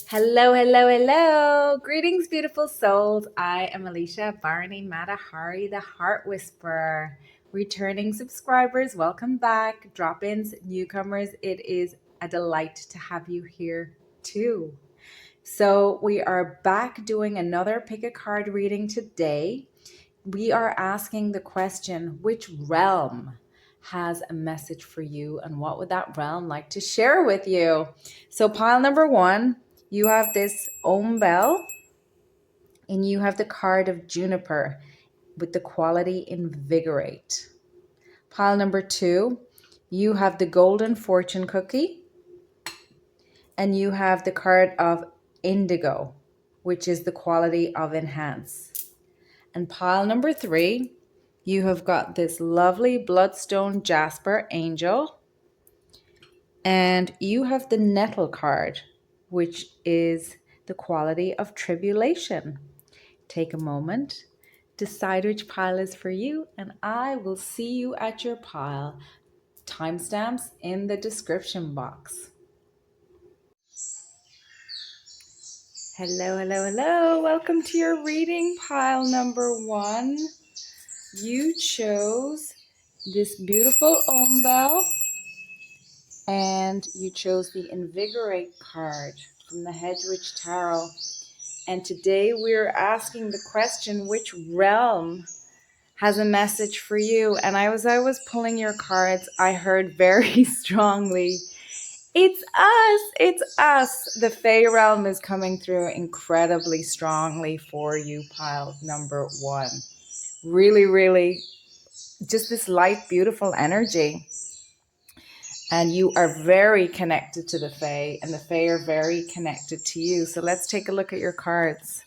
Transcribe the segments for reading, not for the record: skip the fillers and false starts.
Hello, hello, hello. Greetings, beautiful souls. I am Alicia Barney Matahari, the Heart Whisperer. Returning subscribers, welcome back. Drop-ins, newcomers, it is a delight to have you here too. So we are back doing another pick a card reading today. We are asking the question, which realm has a message for you and what would that realm like to share with you? So pile number one, you have this Om bell and you have the card of Juniper with the quality invigorate. Pile number two, you have the Golden Fortune Cookie and you have the card of Indigo, which is the quality of enhance. And pile number three, you have got this lovely Bloodstone Jasper Angel. And you have the Nettle card, which is the quality of tribulation. Take a moment, decide which pile is for you, and I will see you at your pile. Timestamps in the description box. Hello, hello, hello. Welcome to your reading, pile number one. You chose this beautiful Om bell and you chose the Invigorate card from the Hedwig Tarot. And today we're asking the question, which realm has a message for you? And as I was pulling your cards, I heard very strongly, it's us. The Fae realm is coming through incredibly strongly for you, pile number one. Really, really just this light, beautiful energy. And you are very connected to the Fae, and the Fae are very connected to you. So let's take a look at your cards.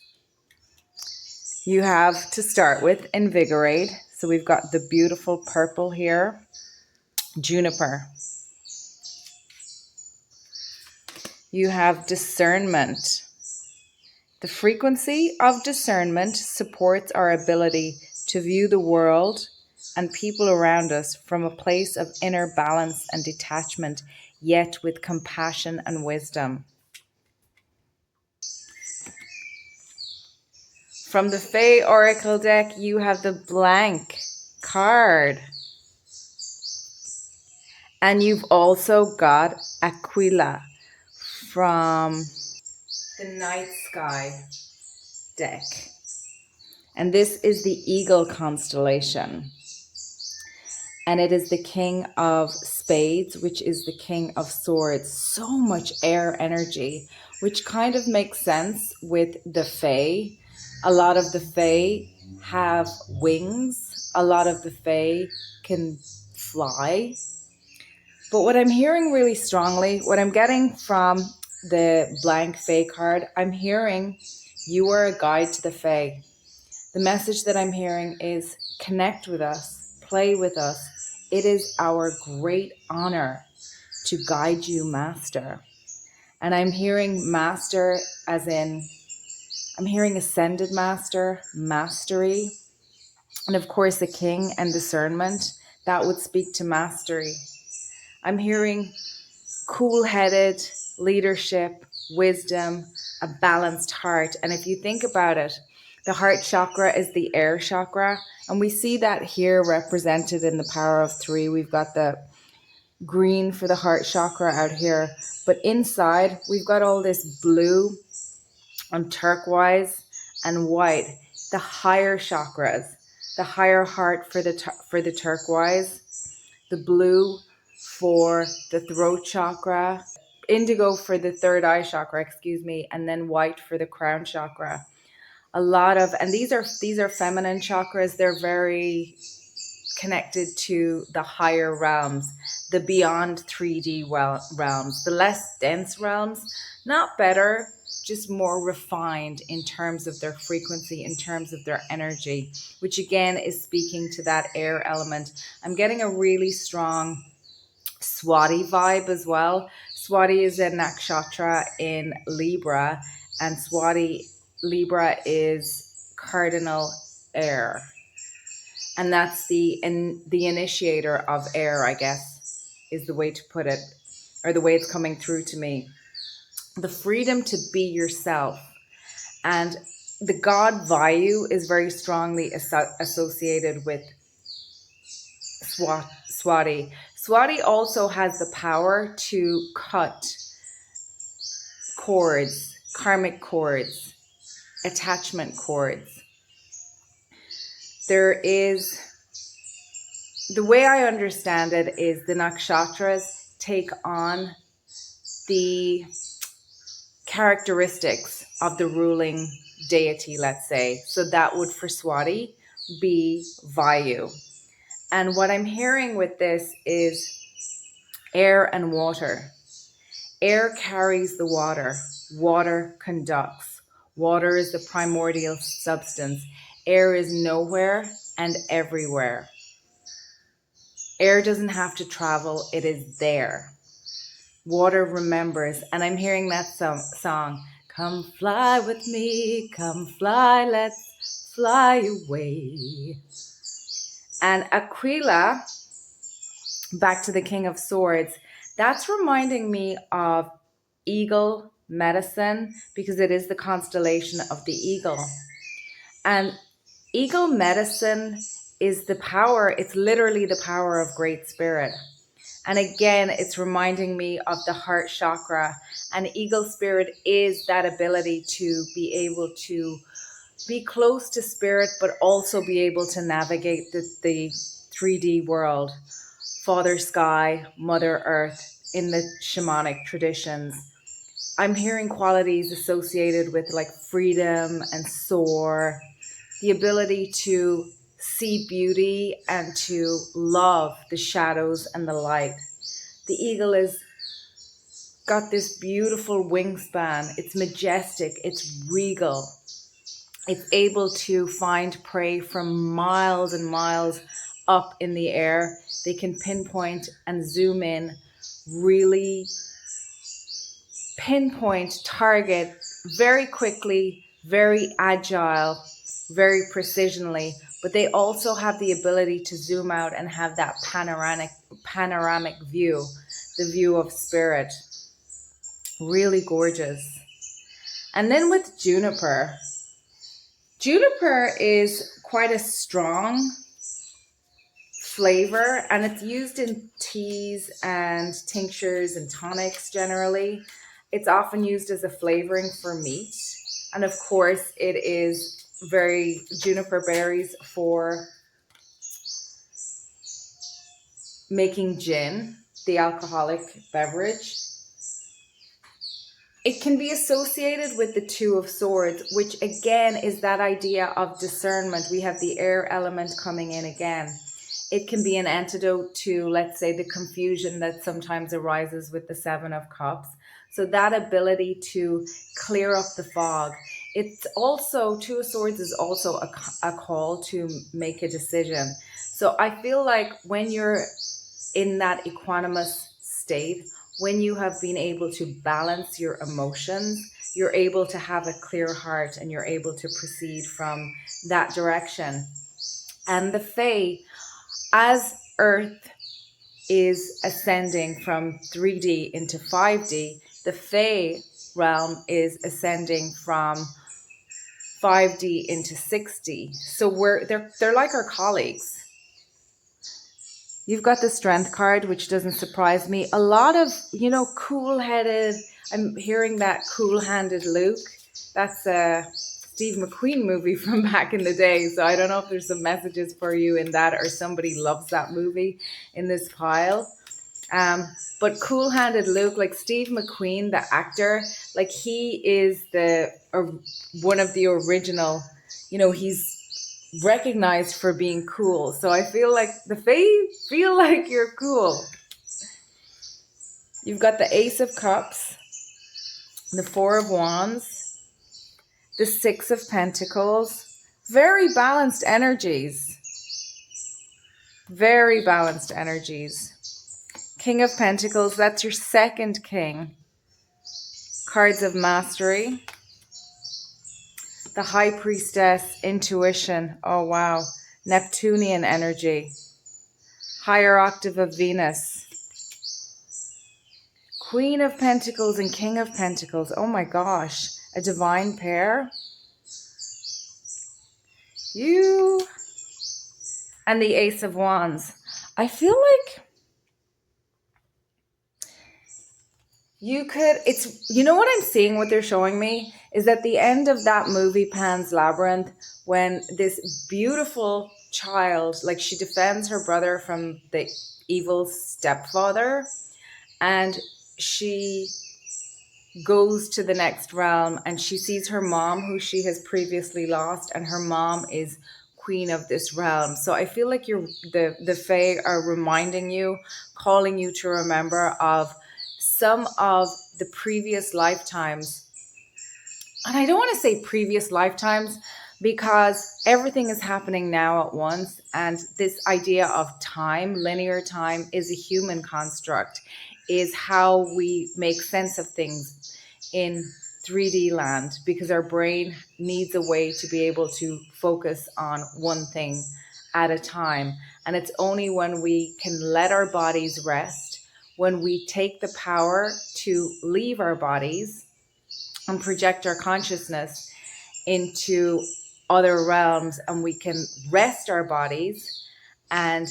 You have to start with Invigorate. So we've got the beautiful purple here, Juniper. You have Discernment. The frequency of discernment supports our ability to view the world and people around us from a place of inner balance and detachment, yet with compassion and wisdom. From the Fae Oracle deck, you have the Blank card. And you've also got Aquila from the Night Sky deck. And this is the Eagle constellation. And it is the King of Spades, which is the King of Swords. So much air energy, which kind of makes sense with the Fae. A lot of the Fae have wings. A lot of the Fae can fly. But what I'm hearing really strongly, what I'm getting from the Blank Fae card, I'm hearing you are a guide to the Fae. The message that I'm hearing is connect with us, play with us. It is our great honor to guide you, Master. And I'm hearing Master as in, I'm hearing Ascended Master, Mastery, and of course the King and Discernment. That would speak to mastery. I'm hearing cool-headed leadership, wisdom, a balanced heart. And if you think about it, the heart chakra is the air chakra. And we see that here represented in the power of three. We've got the green for the heart chakra out here. But inside, we've got all this blue and turquoise and white. The higher chakras, the higher heart for the turquoise, the blue for the throat chakra, indigo for the third eye chakra, and then white for the crown chakra. A lot of, and these are feminine chakras. They're very connected to the higher realms, the beyond 3D realms, the less dense realms, not better, just more refined in terms of their frequency, in terms of their energy, which again is speaking to that air element. I'm getting a really strong Swati vibe as well. Swati is a nakshatra in Libra, and Swati Libra is cardinal air. And that's the initiator of air, I guess, is the way to put it, or the way it's coming through to me. the freedom to be yourself. And the god Vayu is very strongly associated with Swati. Swati also has the power to cut cords, karmic cords, attachment cords. There is, the way I understand it is the nakshatras take on the characteristics of the ruling deity, let's say. So that would for Swati be Vayu. And what I'm hearing with this is air and water. Air carries the water. Water conducts. Water is the primordial substance. Air is nowhere and everywhere. Air doesn't have to travel. It is there. Water remembers. And I'm hearing that song. Come fly with me. Come fly. Let's fly away. And Aquila, back to the King of Swords, that's reminding me of eagle medicine, because it is the constellation of the eagle. And eagle medicine is the power, it's literally the power of Great Spirit. And again, it's reminding me of the heart chakra. And eagle spirit is that ability to be able to be close to spirit, but also be able to navigate the 3D world, Father Sky, Mother Earth in the shamanic traditions. I'm hearing qualities associated with like freedom and soar, the ability to see beauty and to love the shadows and the light. The eagle is got this beautiful wingspan. It's majestic. It's regal. It's able to find prey from miles and miles up in the air. They can pinpoint and zoom in, really pinpoint, target very quickly, very agile, very precisionally. But they also have the ability to zoom out and have that panoramic view, the view of spirit. Really gorgeous. And then with juniper. Juniper is quite a strong flavor, and it's used in teas and tinctures and tonics generally. It's often used as a flavoring for meat. And of course, it is very juniper berries for making gin, the alcoholic beverage. It can be associated with the Two of Swords, which again is that idea of discernment. We have the air element coming in again. It can be an antidote to, let's say, the confusion that sometimes arises with the Seven of Cups. So that ability to clear up the fog. It's also, Two of Swords is also a call to make a decision. So I feel like when you're in that equanimous state, when you have been able to balance your emotions, you're able to have a clear heart and you're able to proceed from that direction. And the Fae, as Earth is ascending from 3D into 5D, the Fae realm is ascending from 5D into 6D. So they're like our colleagues. You've got the Strength card, which doesn't surprise me. A lot of, cool-headed. I'm hearing that cool-handed Luke. That's a Steve McQueen movie from back in the day. So I don't know if there's some messages for you in that, or somebody loves that movie in this pile. But cool-handed Luke, like Steve McQueen, the actor, like he is one of the original, he's recognized for being cool. So I feel like the Fae feel like you're cool. You've got the Ace of Cups, the Four of Wands, the Six of Pentacles. Very balanced energies. Very balanced energies. King of Pentacles, that's your second king. Cards of Mastery. The High Priestess, Intuition. Oh, wow. Neptunian energy. Higher Octave of Venus. Queen of Pentacles and King of Pentacles. Oh my gosh. A divine pair. You and the Ace of Wands. I feel like you could, you know what I'm seeing, what they're showing me is at the end of that movie, Pan's Labyrinth, when this beautiful child, like she defends her brother from the evil stepfather, and she goes to the next realm and she sees her mom, who she has previously lost, and her mom is queen of this realm. So I feel like the Fae are reminding you, calling you to remember of some of the previous lifetimes. And I don't want to say previous lifetimes because everything is happening now at once. And this idea of time, linear time, is a human construct, is how we make sense of things in 3D land, because our brain needs a way to be able to focus on one thing at a time. And it's only when we can let our bodies rest, when we take the power to leave our bodies and project our consciousness into other realms, and we can rest our bodies and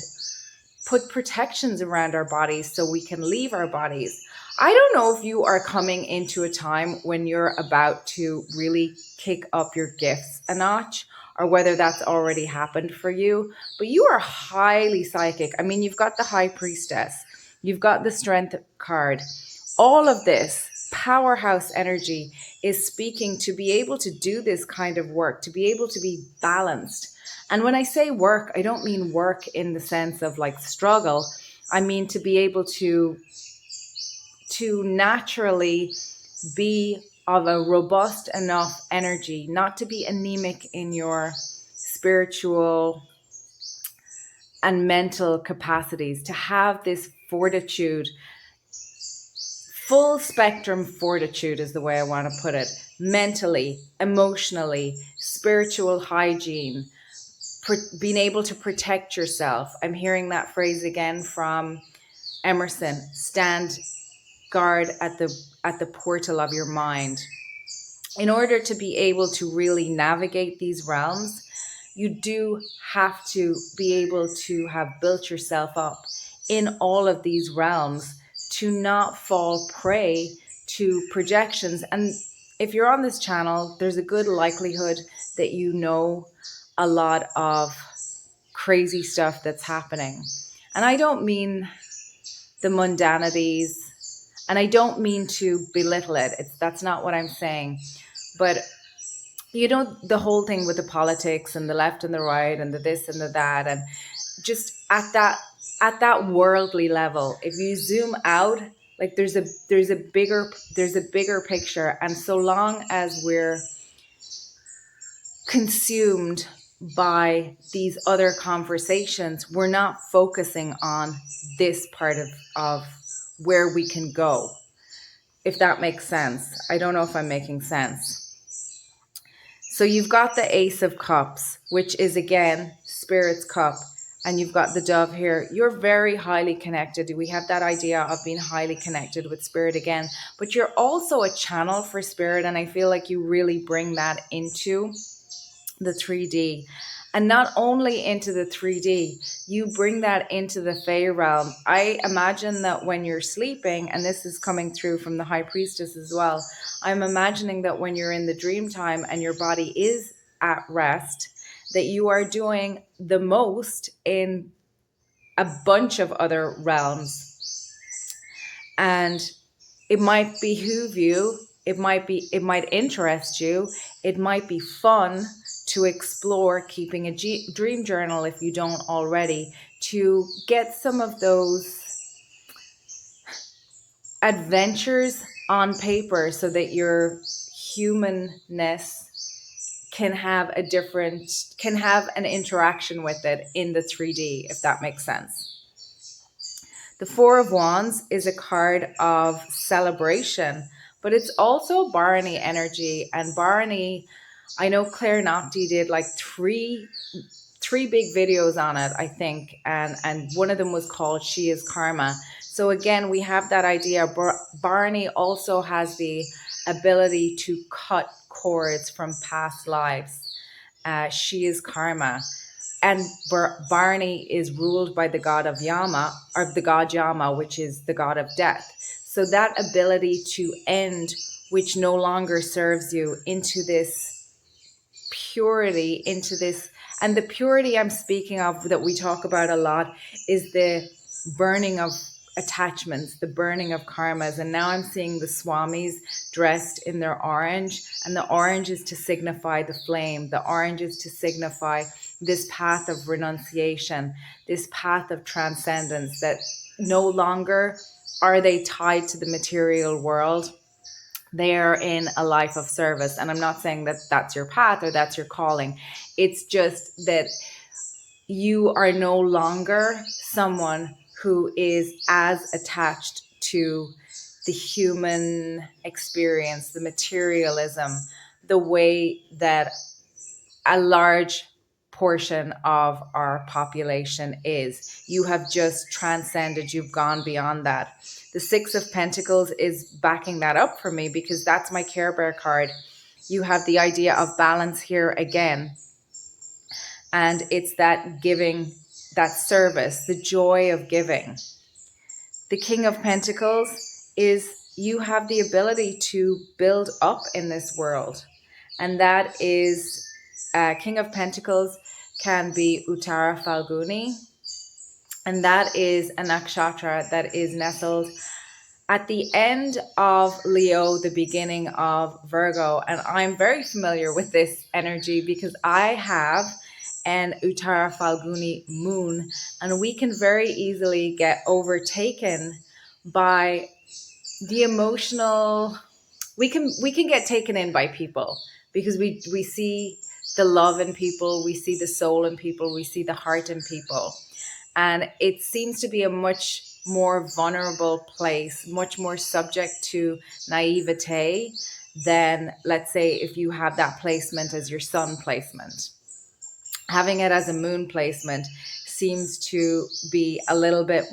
put protections around our bodies so we can leave our bodies. I don't know if you are coming into a time when you're about to really kick up your gifts a notch, or whether that's already happened for you, but you are highly psychic. I mean, you've got the High Priestess, you've got the Strength card. All of this powerhouse energy is speaking to be able to do this kind of work, to be able to be balanced. And when I say work, I don't mean work in the sense of like struggle. I mean to be able to naturally be of a robust enough energy, not to be anemic in your spiritual and mental capacities, to have this fortitude, full spectrum fortitude is the way I want to put it, mentally, emotionally, spiritual hygiene, being able to protect yourself. I'm hearing that phrase again from Emerson: stand guard at the portal of your mind. In order to be able to really navigate these realms, you do have to be able to have built yourself up in all of these realms to not fall prey to projections. And if you're on this channel, there's a good likelihood that you know a lot of crazy stuff that's happening. And I don't mean the mundanities, and I don't mean to belittle it. That's not what I'm saying. But you know, the whole thing with the politics and the left and the right and the this and the that, and just at that worldly level, if you zoom out, like there's a bigger picture. And so long as we're consumed by these other conversations, we're not focusing on this part of where we can go, if that makes sense. I don't know if I'm making sense. So you've got the Ace of Cups, which is again Spirit's cup, and you've got the Dove here. You're very highly connected. We have that idea of being highly connected with Spirit again, but you're also a channel for Spirit, and I feel like you really bring that into the 3D. And not only into the 3D, you bring that into the Fae realm. I imagine that when you're sleeping, and this is coming through from the High Priestess as well, I'm imagining that when you're in the dream time and your body is at rest, that you are doing the most in a bunch of other realms. And it might behoove you, it might interest you, it might be fun to explore keeping a dream journal if you don't already, to get some of those adventures on paper so that your humanness can have an interaction with it in the 3D, if that makes sense. The Four of Wands is a card of celebration, but it's also Bharani energy. And Bharani, I know Claire Nocti did like three big videos on it, I think, and one of them was called She is Karma. So again, we have that idea. Barney also has the ability to cut cords from past lives. She is karma. And Barney is ruled by the god of Yama, or the god Yama, which is the god of death. So that ability to end, which no longer serves you, into this purity, into this. And the purity I'm speaking of, that we talk about a lot, is the burning of attachments, the burning of karmas. And now I'm seeing the swamis dressed in their orange, and the orange is to signify the flame. The orange is to signify this path of renunciation, this path of transcendence, that no longer are they tied to the material world. They are in a life of service. And I'm not saying that that's your path or that's your calling. It's just that you are no longer someone who is as attached to the human experience, the materialism, the way that a large portion of our population is. You have just transcended, you've gone beyond that. The Six of Pentacles is backing that up for me, because that's my Care Bear card. You have the idea of balance here again. And it's that giving, that service, the joy of giving. The King of Pentacles is you have the ability to build up in this world. And that is, King of Pentacles can be Uttara Falguni. And that is a nakshatra that is nestled at the end of Leo, the beginning of Virgo. And I'm very familiar with this energy because I have an Uttara Falguni moon, and we can very easily get overtaken by the emotional. We can get taken in by people because we see the love in people, we see the soul in people, we see the heart in people. And it seems to be a much more vulnerable place, much more subject to naivete than, let's say, if you have that placement as your sun placement. Having it as a moon placement seems to be a little bit,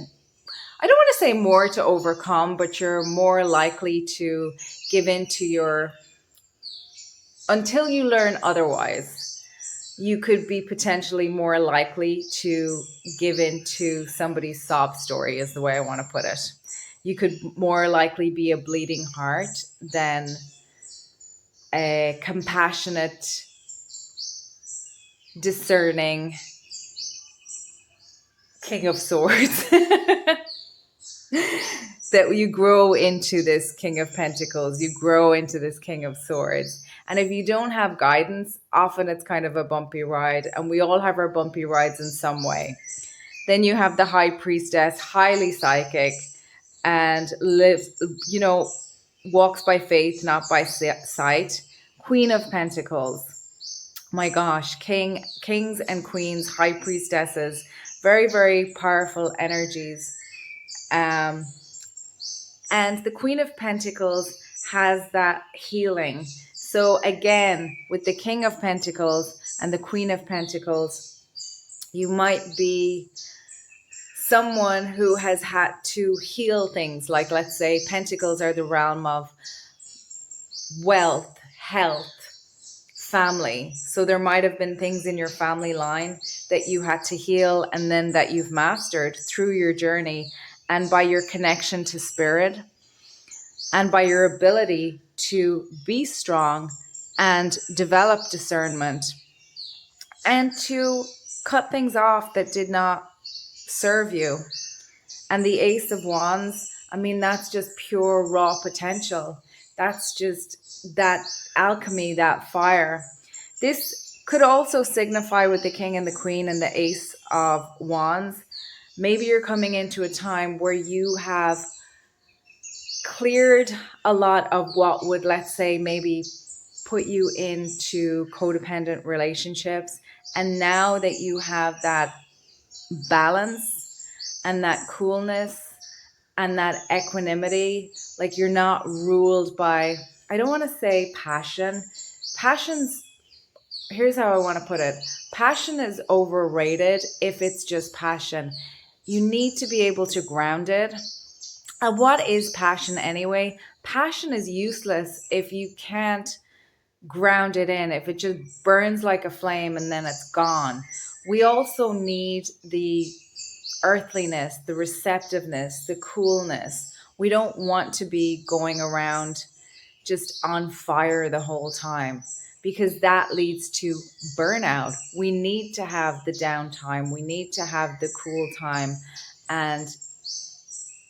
I don't want to say more to overcome, but you're more likely to give in to your, until you learn otherwise. You could be potentially more likely to give in to somebody's sob story, is the way I want to put it. You could more likely be a bleeding heart than a compassionate, discerning King of Swords. That you grow into this King of Pentacles, you grow into this King of Swords. And if you don't have guidance, often it's kind of a bumpy ride, and we all have our bumpy rides in some way. Then you have the High Priestess, highly psychic, and lives, walks by faith, not by sight. Queen of Pentacles. My gosh, kings and queens, high priestesses, very, very powerful energies. And the Queen of Pentacles has that healing. So again, with the King of Pentacles and the Queen of Pentacles, you might be someone who has had to heal things. Like, let's say, Pentacles are the realm of wealth, health, family. So there might have been things in your family line that you had to heal, and then that you've mastered through your journey, and by your connection to spirit, and by your ability to be strong and develop discernment, and to cut things off that did not serve you. And the Ace of Wands, I mean, that's just pure raw potential. That's just that alchemy, that fire. This could also signify with the King and the Queen and the Ace of Wands. Maybe you're coming into a time where you have cleared a lot of what would, let's say, maybe put you into codependent relationships. And now that you have that balance and that coolness and that equanimity, like you're not ruled by, I don't want to say passion. Here's how I want to put it. Passion is overrated if it's just passion. You need to be able to ground it. And what is passion anyway? Passion is useless if you can't ground it in, if it just burns like a flame and then it's gone. We also need the earthliness, the receptiveness, the coolness. We don't want to be going around just on fire the whole time, because that leads to burnout. We need to have the downtime, we need to have the cool time, and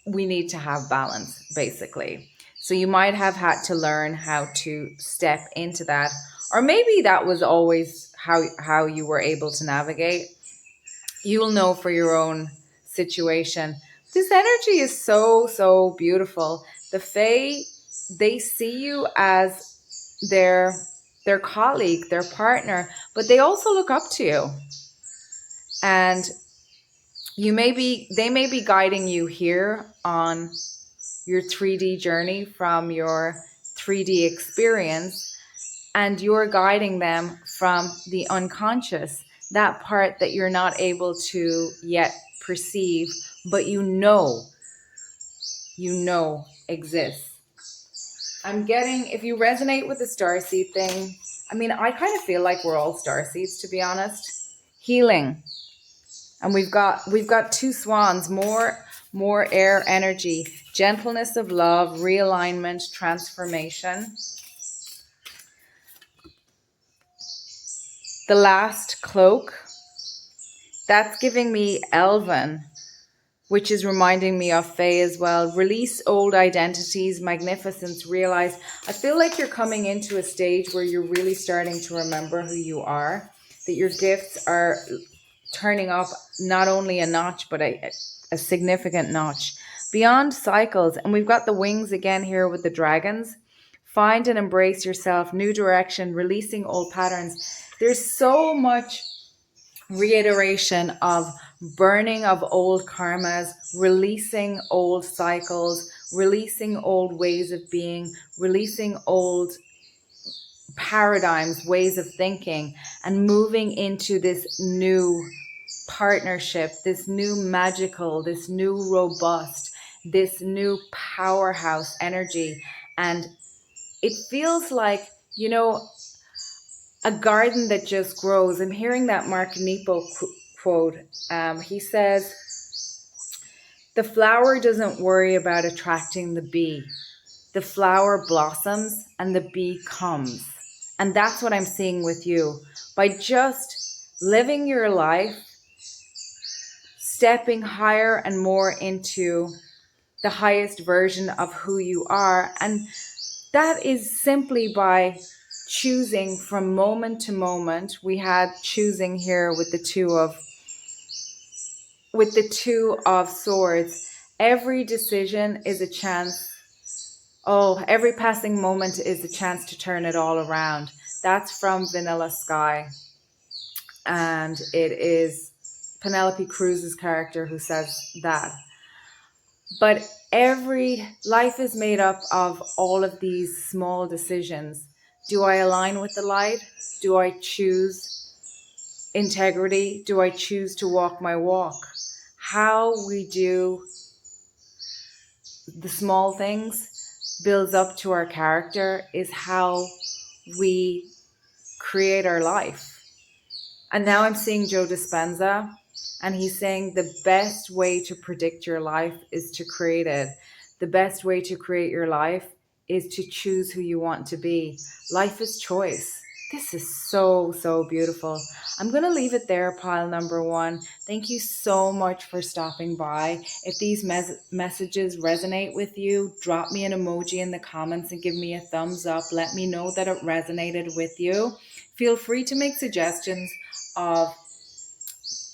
we need to have balance, basically. So you might have had to learn how to step into that, or maybe that was always how you were able to navigate. You'll know for your own situation. This energy is so beautiful. The Fae, they see you as their colleague, their partner, but they also look up to you. And they may be guiding you here on your 3D journey from your 3D experience, and you're guiding them from the unconscious, that part that you're not able to yet perceive, but you know exists. I'm getting, if you resonate with the starseed thing, I mean, I kind of feel like we're all starseeds, to be honest. Healing. And we've got two swans, more air energy, gentleness of love, realignment, transformation. The last cloak, that's giving me Elven, which is reminding me of Fae as well. Release old identities, magnificence, realize. I feel like you're coming into a stage where you're really starting to remember who you are, that your gifts are turning up not only a notch, but a significant notch. Beyond cycles, and we've got the wings again here with the dragons. Find and embrace yourself, new direction, releasing old patterns. There's so much reiteration of burning of old karmas, releasing old cycles, releasing old ways of being, releasing old paradigms, ways of thinking, and moving into this new partnership, this new magical, this new robust, this new powerhouse energy. And it feels like, a garden that just grows. I'm hearing that Mark Nepo quote. He says, the flower doesn't worry about attracting the bee. The flower blossoms and the bee comes. And that's what I'm seeing with you. By just living your life, stepping higher and more into the highest version of who you are. And that is simply by choosing from moment to moment. We had choosing here with the two of swords. Every decision is a chance. Oh, every passing moment is a chance to turn it all around. That's from Vanilla Sky. And it is Penelope Cruz's character who says that. But every life is made up of all of these small decisions. Do I align with the light? Do I choose integrity? Do I choose to walk my walk? How we do the small things builds up to our character is how we create our life. And now I'm seeing Joe Dispenza, and he's saying the best way to predict your life is to create it. The best way to create your life is to choose who you want to be. Life is choice. This is so beautiful. I'm going to leave it there, pile number one. Thank you so much for stopping by. If these messages resonate with you, drop me an emoji in the comments and give me a thumbs up. Let me know that it resonated with you. Feel free to make suggestions of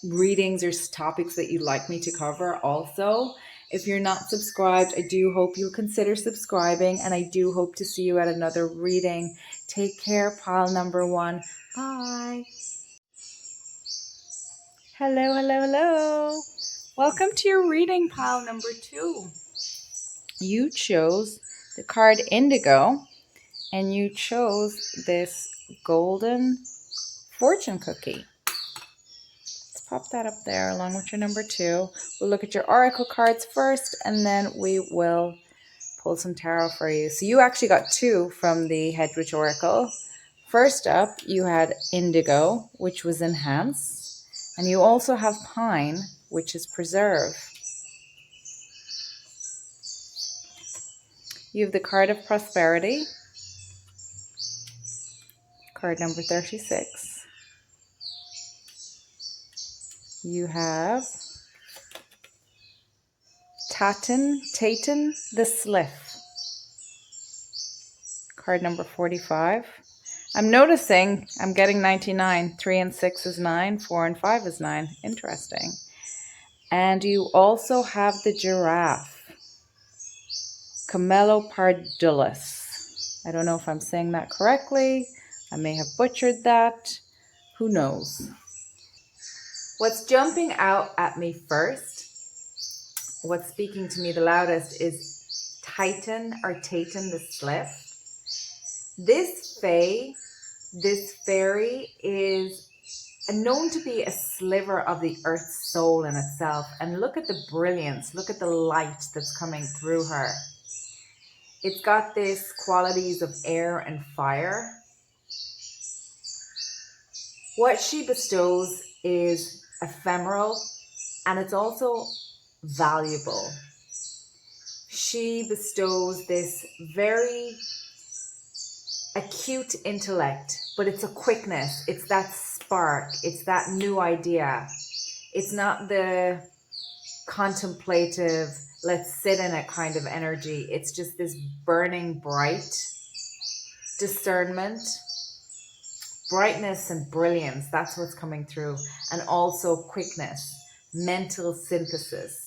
readings or topics that you'd like me to cover. Also, if you're not subscribed, I do hope you'll consider subscribing, and I do hope to see you at another reading. Take care, pile number one. Bye. Hello. Welcome to your reading, pile number two. You chose the card Indigo, and you chose this golden fortune cookie. Pop that up there along with your number 2. We'll look at your oracle cards first, and then we will pull some tarot for you. So you actually got 2 from the Hedwig Oracle. First up, you had indigo, which was enhance, and you also have pine, which is preserve. You have the card of prosperity, card number 36. You have Taten the Slith, card number 45. I'm noticing I'm getting 99. 3 and 6 is 9. 4 and 5 is 9. Interesting. And you also have the giraffe, Camelopardulus. I don't know if I'm saying that correctly. I may have butchered that. Who knows? What's jumping out at me first, what's speaking to me the loudest, is Taten the Slith. This fae, this fairy, is known to be a sliver of the earth's soul in itself. And look at the brilliance, look at the light that's coming through her. It's got this qualities of air and fire. What she bestows is ephemeral, and it's also valuable. She bestows this very acute intellect, but it's a quickness, it's that spark, it's that new idea. It's not the contemplative, let's sit in it kind of energy. It's just this burning bright discernment, brightness and brilliance. That's what's coming through. And also quickness, mental synthesis.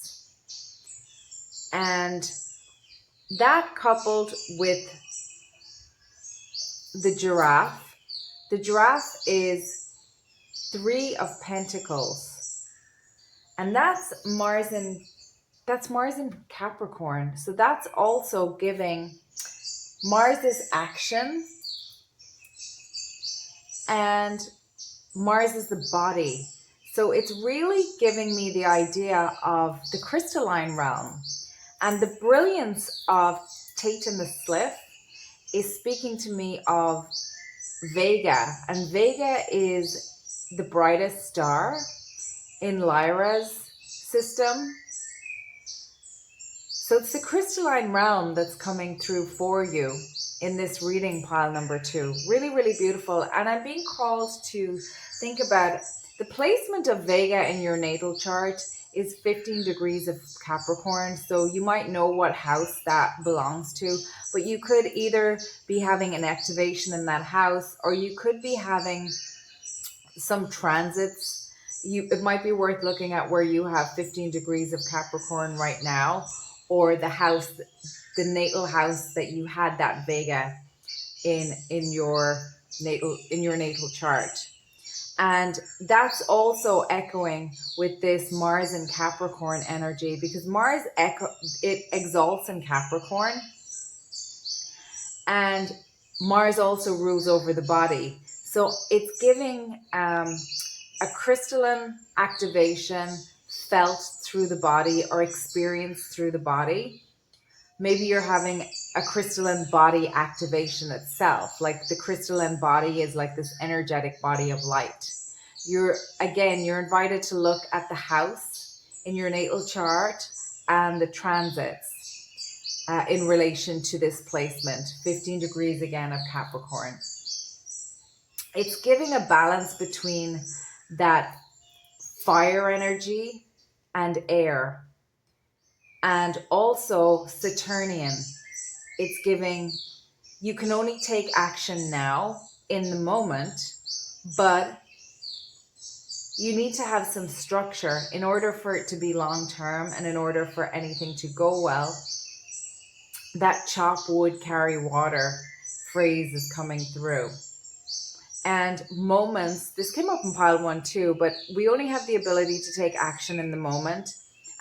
And that coupled with the giraffe. The giraffe is 3 of Pentacles, and that's Mars in Capricorn. So that's also giving Mars is action, and Mars is the body. So it's really giving me the idea of the crystalline realm, and the brilliance of Taten the Slith is speaking to me of Vega, and Vega is the brightest star in Lyra's system. So it's the crystalline realm that's coming through for you in this reading pile number 2. Really, really beautiful. And I'm being called to think about the placement of Vega in your natal chart is 15 degrees of Capricorn. So you might know what house that belongs to, but you could either be having an activation in that house, or you could be having some transits. It might be worth looking at where you have 15 degrees of Capricorn right now, or the house, the natal house that you had that Vega in your natal chart. And that's also echoing with this Mars and Capricorn energy, because Mars it exalts in Capricorn, and Mars also rules over the body. So it's giving a crystalline activation felt through the body or experienced through the body. Maybe you're having a crystalline body activation itself. Like the crystalline body is like this energetic body of light. You're invited to look at the house in your natal chart and the transits in relation to this placement. 15 degrees again of Capricorn. It's giving a balance between that fire energy and air, and also Saturnian. It's giving, you can only take action now in the moment, but you need to have some structure in order for it to be long term, and in order for anything to go well. That chop wood, carry water phrase is coming through. And moments, this came up in pile 1 too, but we only have the ability to take action in the moment.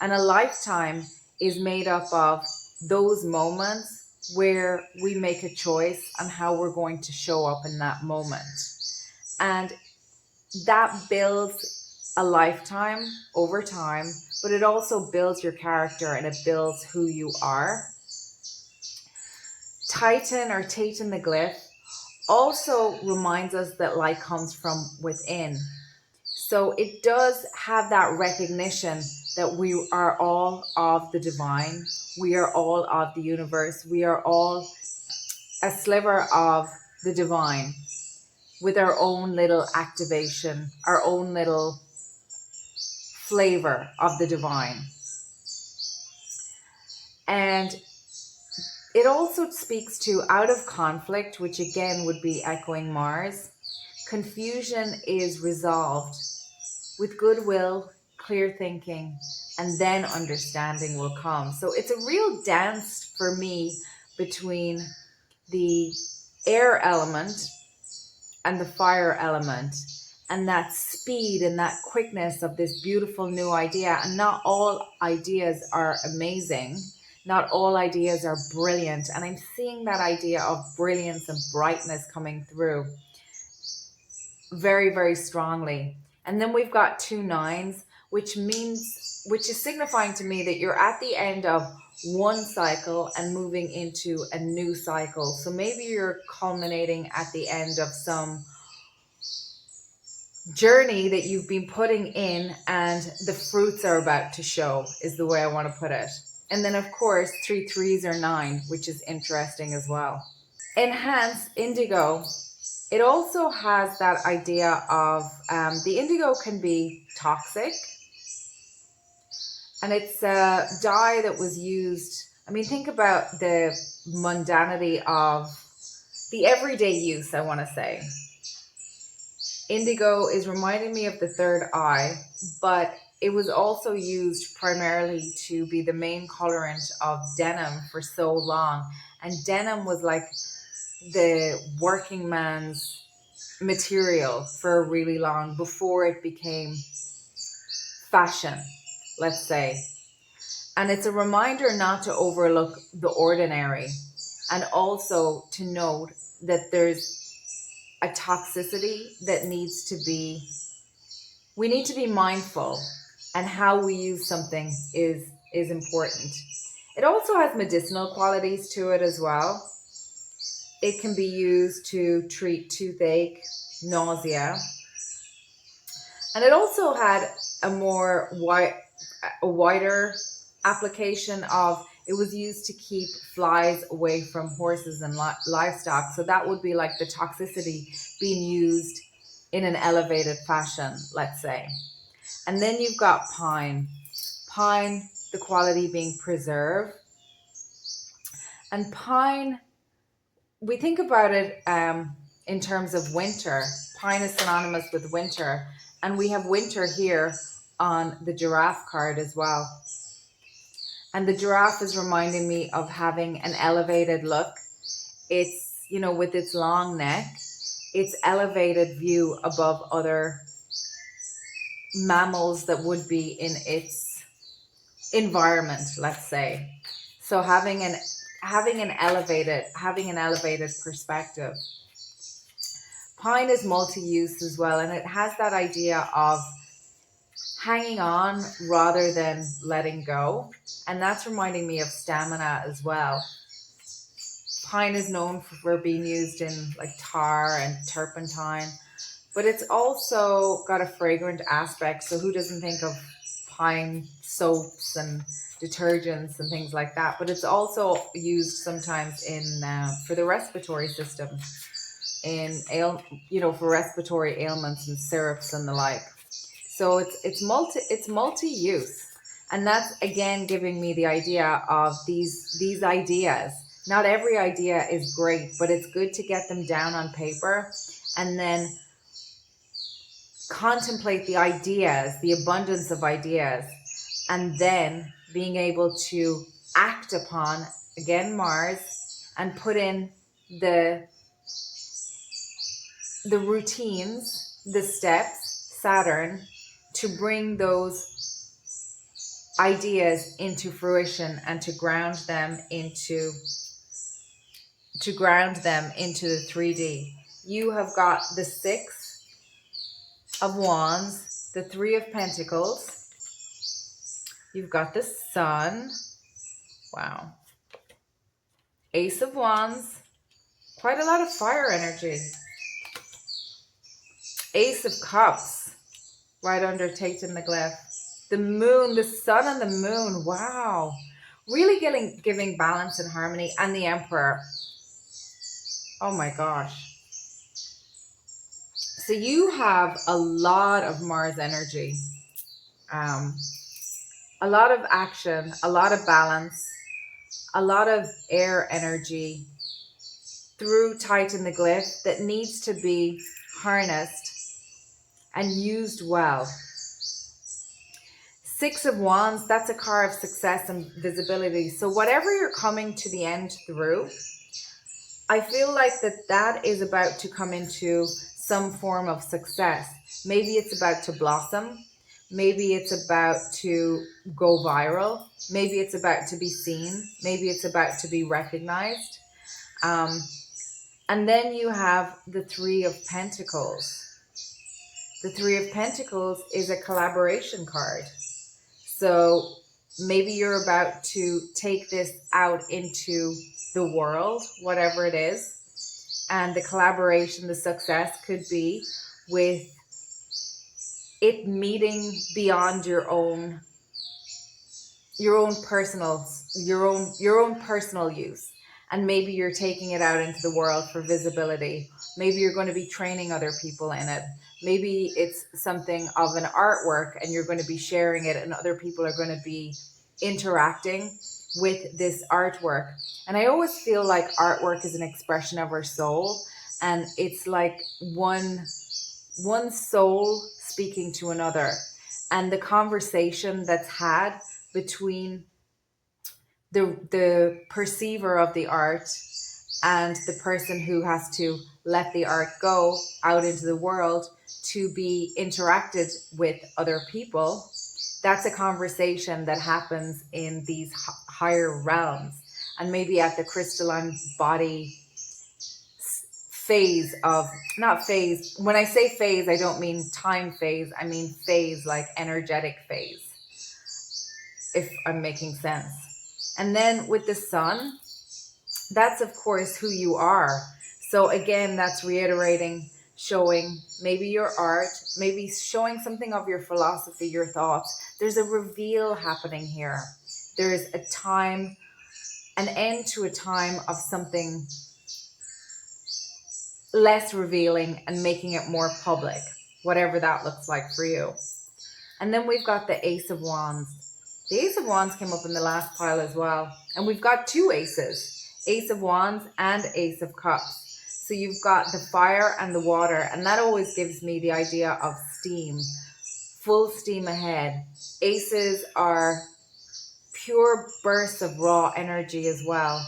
And a lifetime is made up of those moments where we make a choice on how we're going to show up in that moment. And that builds a lifetime over time, but it also builds your character and it builds who you are. Titan or Titan the glyph also reminds us that light comes from within. So it does have that recognition that we are all of the divine. We are all of the universe. We are all a sliver of the divine with our own little activation, our own little flavor of the divine. And it also speaks to out of conflict, which again would be echoing Mars. Confusion is resolved with goodwill, clear thinking, and then understanding will come. So it's a real dance for me between the air element and the fire element, and that speed and that quickness of this beautiful new idea. And not all ideas are amazing. Not all ideas are brilliant. And I'm seeing that idea of brilliance and brightness coming through very, very strongly. And then we've got 2 nines, which is signifying to me that you're at the end of one cycle and moving into a new cycle. So maybe you're culminating at the end of some journey that you've been putting in and the fruits are about to show, is the way I want to put it. And then of course 3 threes are 9, which is interesting as well. Enhance indigo. It also has that idea of the indigo can be toxic, and it's a dye that was used. I mean, think about the mundanity of the everyday use, I want to say. Indigo is reminding me of the third eye, but it was also used primarily to be the main colorant of denim for so long. And denim was like the working man's material for a really long, before it became fashion, let's say. And it's a reminder not to overlook the ordinary, and also to note that there's a toxicity that needs to be, we need to be mindful, and how we use something is important. It also has medicinal qualities to it as well. It can be used to treat toothache, nausea. And it also had a wider application of, it was used to keep flies away from horses and livestock. So that would be like the toxicity being used in an elevated fashion, let's say. And then you've got pine. Pine, the quality being preserve. And pine, we think about it in terms of winter. Pine is synonymous with winter. And we have winter here on the giraffe card as well. And the giraffe is reminding me of having an elevated look. It's, you know, with its long neck, its elevated view above other mammals that would be in its environment, let's say. So having an elevated perspective. Pine is multi-use as well, and it has that idea of hanging on rather than letting go. And that's reminding me of stamina as well. Pine is known for being used in like tar and turpentine, but it's also got a fragrant aspect. So who doesn't think of pine soaps and detergents and things like that? But it's also used sometimes in for the respiratory system, for respiratory ailments and syrups and the like. So it's multi-use, and that's again giving me the idea of these ideas. Not every idea is great, but it's good to get them down on paper and then contemplate the ideas, the abundance of ideas, and then being able to act upon, again, Mars, and put in the routines, the steps, Saturn, to bring those ideas into fruition and to ground them into the 3D. You have got the 6 of Wands, the Three of Pentacles. You've got the Sun. Wow. Ace of Wands. Quite a lot of fire energy. Ace of Cups. Right under Tate and the Glyph. The Moon, the Sun and the Moon. Wow. Really giving balance and harmony. And the Emperor. Oh my gosh. So you have a lot of Mars energy. A lot of action, a lot of balance, a lot of air energy through Titan the Glyph that needs to be harnessed and used well. Six of Wands, that's a card of success and visibility. So whatever you're coming to the end through, I feel like that is about to come into some form of success. Maybe it's about to blossom. Maybe it's about to go viral. Maybe it's about to be seen. Maybe it's about to be recognized. And then you have the Three of Pentacles. The Three of Pentacles is a collaboration card. So maybe you're about to take this out into the world, whatever it is. And the collaboration, the success could be with it meeting beyond your own personal use. And maybe you're taking it out into the world for visibility. Maybe you're going to be training other people in it. Maybe it's something of an artwork and you're going to be sharing it and other people are going to be interacting with this artwork. And I always feel like artwork is an expression of our soul, and it's like one soul speaking to another, and the conversation that's had between the perceiver of the art and the person who has to let the art go out into the world to be interacted with other people. That's a conversation that happens in these higher realms, and maybe at the crystalline body phase of, not phase, when I say phase, I don't mean time phase, I mean phase, like energetic phase, if I'm making sense. And then with the Sun, that's of course who you are. So again, that's reiterating, showing maybe your art, maybe showing something of your philosophy, your thoughts. There's a reveal happening here. There's a time, an end to a time of something less revealing and making it more public, whatever that looks like for you. And then we've got the Ace of Wands. The Ace of Wands came up in the last pile as well. And we've got two aces, Ace of Wands and Ace of Cups. So you've got the fire and the water, and that always gives me the idea of steam, full steam ahead. Aces are pure bursts of raw energy as well.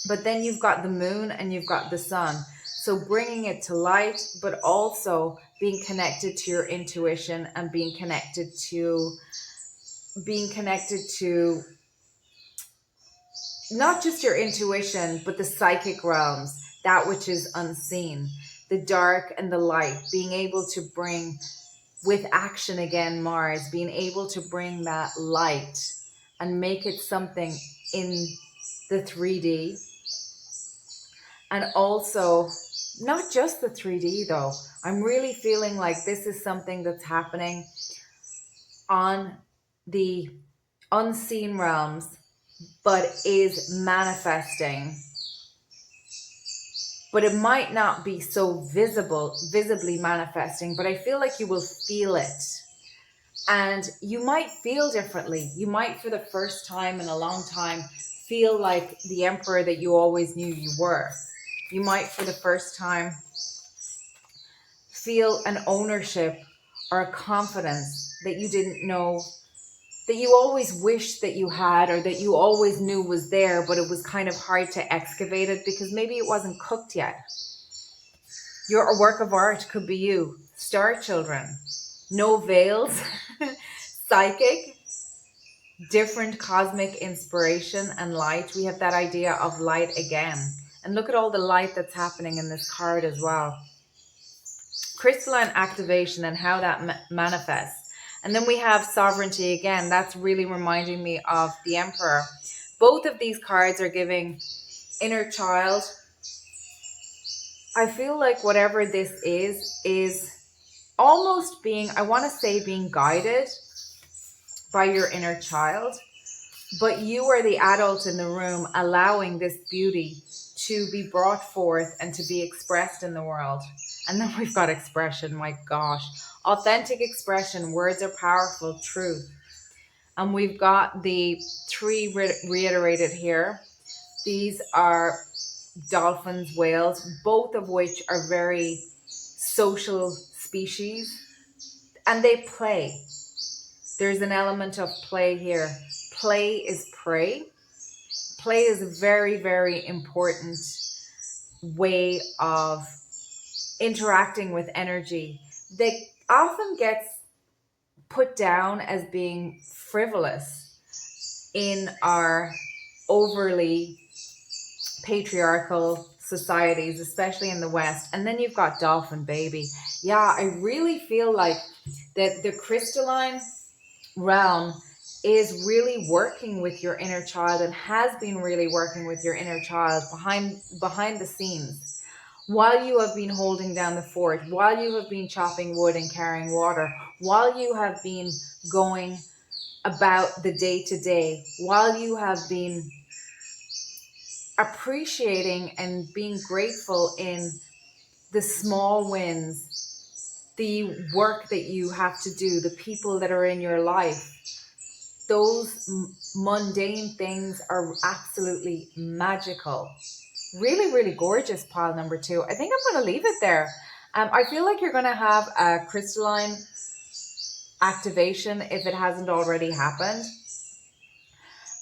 But then you've got the moon and you've got the sun. So bringing it to light, but also being connected to your intuition and being connected to not just your intuition, but the psychic realms, that which is unseen, the dark and the light, being able to bring, with action again, Mars, being able to bring that light and make it something in the 3D. And also, not just the 3D though. I'm really feeling like this is something that's happening on the unseen realms, but is manifesting. But it might not be so visibly manifesting, but I feel like you will feel it. And you might feel differently. You might, for the first time in a long time, feel like the emperor that you always knew you were. You might, for the first time, feel an ownership or a confidence that you didn't know, that you always wished that you had, or that you always knew was there, but it was kind of hard to excavate it because maybe it wasn't cooked yet. Your work of art could be you. Star children. No veils. Psychic. Different cosmic inspiration and light. We have that idea of light again. And look at all the light that's happening in this card as well. crystalline activation and how that manifests. And then we have sovereignty again. That's really reminding me of the Emperor. Both of these cards are giving inner child. I feel like whatever this is almost being, I want to say being guided by your inner child, but you are the adult in the room allowing this beauty to be brought forth and to be expressed in the world. And then we've got expression, my gosh. Authentic expression, words are powerful, truth. And we've got the 3 reiterated here. These are dolphins, whales, both of which are very social species. And they play. There's an element of play here. Play is prey. Play is a very, very important way of interacting with energy that often gets put down as being frivolous in our overly patriarchal societies, especially in the West. And then you've got dolphin baby. Yeah, I really feel like that the crystalline realm is really working with your inner child and has been really working with your inner child behind the scenes while you have been holding down the fort, while you have been chopping wood and carrying water, while you have been going about the day to day, while you have been appreciating and being grateful in the small wins, the work that you have to do, the people that are in your life. Those mundane things are absolutely magical. Really, really gorgeous, pile number 2. I think I'm going to leave it there. I feel like you're going to have a crystalline activation if it hasn't already happened.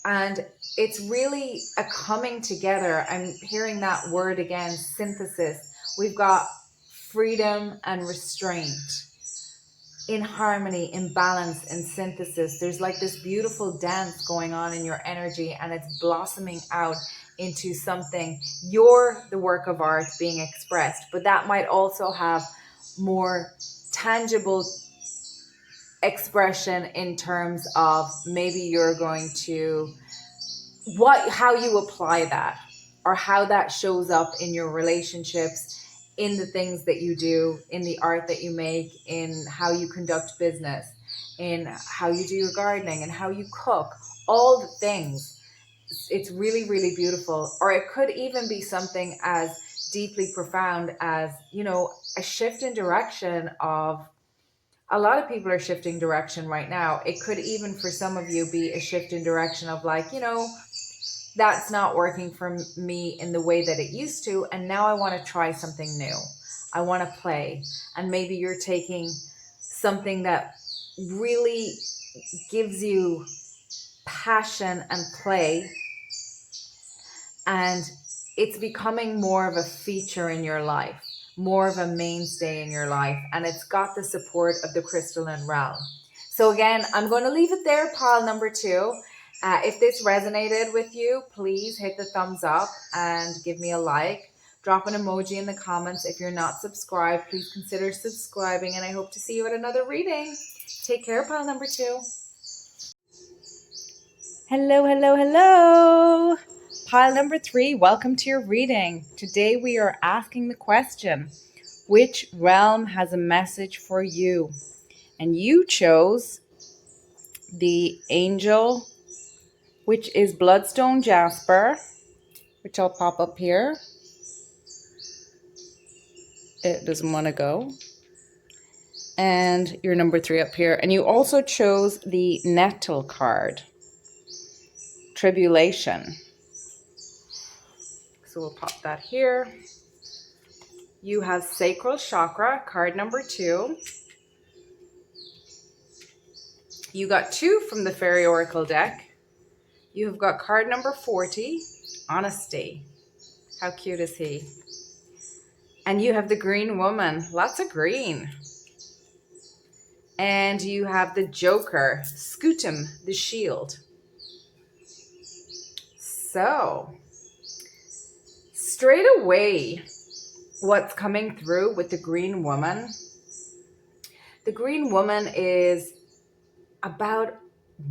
And it's really a coming together. I'm hearing that word again, synthesis. We've got freedom and restraint in harmony, in balance, in synthesis. There's like this beautiful dance going on in your energy, and it's blossoming out into something. You're the work of art being expressed, but that might also have more tangible expression in terms of maybe you're going to how you apply that, or how that shows up in your relationships, in the things that you do, in the art that you make, in how you conduct business, in how you do your gardening and how you cook, all the things. It's really, really beautiful. Or it could even be something as deeply profound as, a shift in direction of, a lot of people are shifting direction right now. It could even for some of you be a shift in direction of like, that's not working for me in the way that it used to. And now I want to try something new. I want to play. And maybe you're taking something that really gives you passion and play, and it's becoming more of a feature in your life, more of a mainstay in your life. And it's got the support of the crystalline realm. So again, I'm going to leave it there, pile number 2. If this resonated with you, please hit the thumbs up and give me a like. Drop an emoji in the comments. If you're not subscribed, please consider subscribing. And I hope to see you at another reading. Take care, pile number 2. Hello, hello, hello. Pile number 3, welcome to your reading. Today we are asking the question, which realm has a message for you? And you chose the angel, which is bloodstone jasper, which I'll pop up here. It doesn't want to go. And your number 3 up here. And you also chose the nettle card, tribulation. So we'll pop that here. You have sacral chakra, card number 2. You got 2 from the Fairy Oracle deck. You have got card number 40, honesty. How cute is he? And you have the green woman, lots of green. And you have the Joker, scutum, the shield. So, straight away, what's coming through with the green woman. The green woman is about